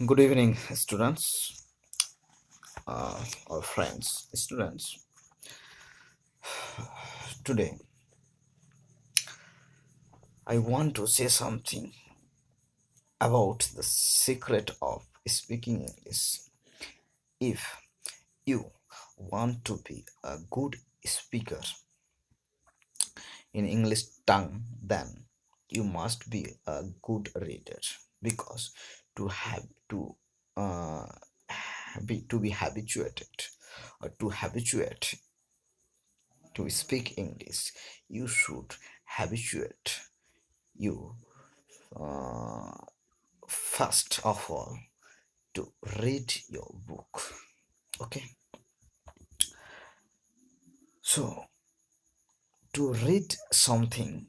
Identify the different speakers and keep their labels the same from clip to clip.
Speaker 1: Good evening, students or friends. Students, today I want to say something about the secret of speaking English. If you want to be a good speaker in English tongue, then you must be a good reader because to have uh, to be habituated or to habituate to speak English, you should habituate you uh, first of all to read your book. Okay, so to read something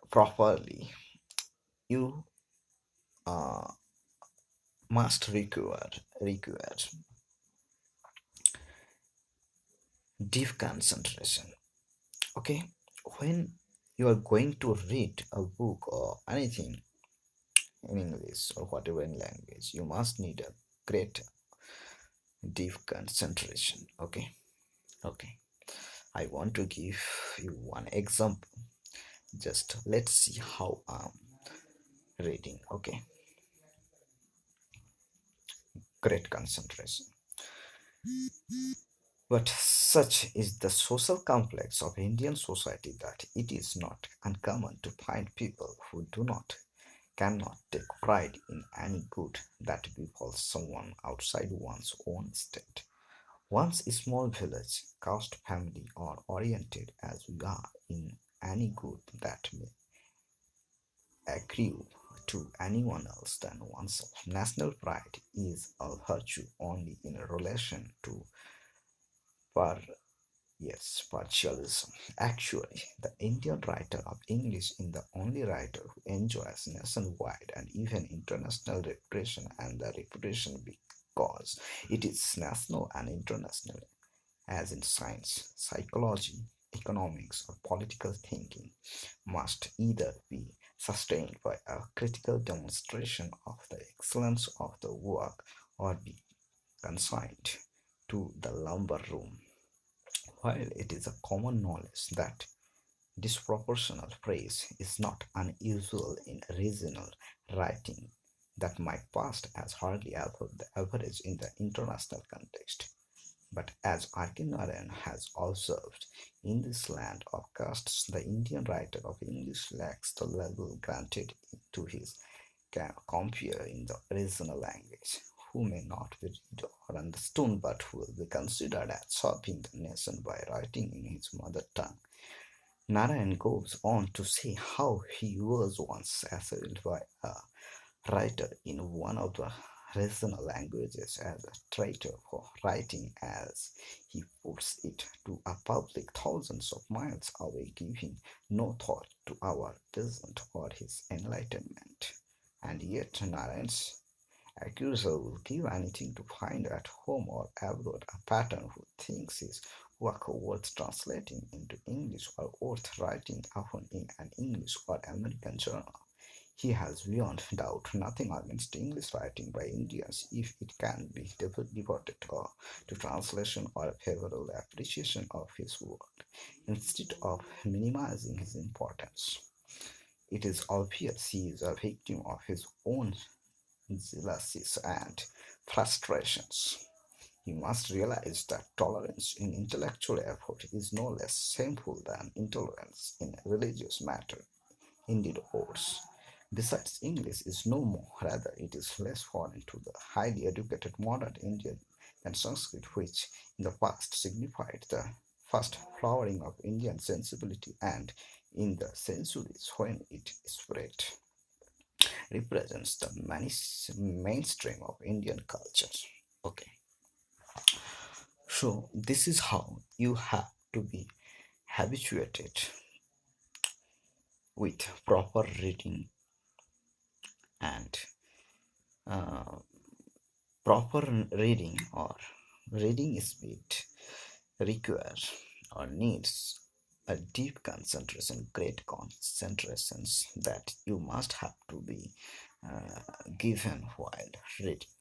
Speaker 1: properly, you uh, must require deep concentration. Okay, when you are going to read a book or anything in English or whatever in language, you must need a great deep concentration. Okay. I want to give you one example. Just let's see how I'm reading. Okay, great concentration. But such is the social complex of Indian society that it is not uncommon to find people who do not cannot take pride in any good that befalls someone outside one's own state. One's small village, caste family, or oriented as we are in any good that may accrue to anyone else than oneself. National pride is a virtue only in relation to par yes, partialism. Actually, the Indian writer of English is the only writer who enjoys nationwide and even international reputation and the reputation because it is national and international, as in science, psychology, economics, or political thinking, must either be sustained by a critical demonstration of the excellence of the work or be consigned to the lumber room. While it is a common knowledge that disproportional praise is not unusual in regional writing that might pass as hardly above the average in the international context. But as Arkinarayan has observed, in this land of castes, the Indian writer of English lacks the level granted to his compeer in the original language, who may not be read or understood but who will be considered as serving the nation by writing in his mother tongue. Narayan goes on to say how he was once assailed by a writer in one of the regional languages as a traitor for writing, as he puts it, to a public thousands of miles away, giving no thought to our peasant or his enlightenment. And yet Narayan's accuser will give anything to find at home or abroad a pattern who thinks his work worth translating into English or worth writing upon in an English or American journal. He has beyond doubt nothing against English writing by Indians if it can be devoted to translation or a favorable appreciation of his work, instead of minimizing his importance. It is obvious he is a victim of his own jealousies and frustrations. He must realize that tolerance in intellectual effort is no less shameful than intolerance in religious matter, indeed worse. Besides, English is no more, rather, it is less foreign to the highly educated modern Indian than Sanskrit, which in the past signified the first flowering of Indian sensibility and in the centuries when it spread represents the mainstream of Indian culture. Okay, so this is how you have to be habituated with proper reading and uh, proper reading or reading speed requires or needs a deep concentration, great concentrations that you must have to be given while reading.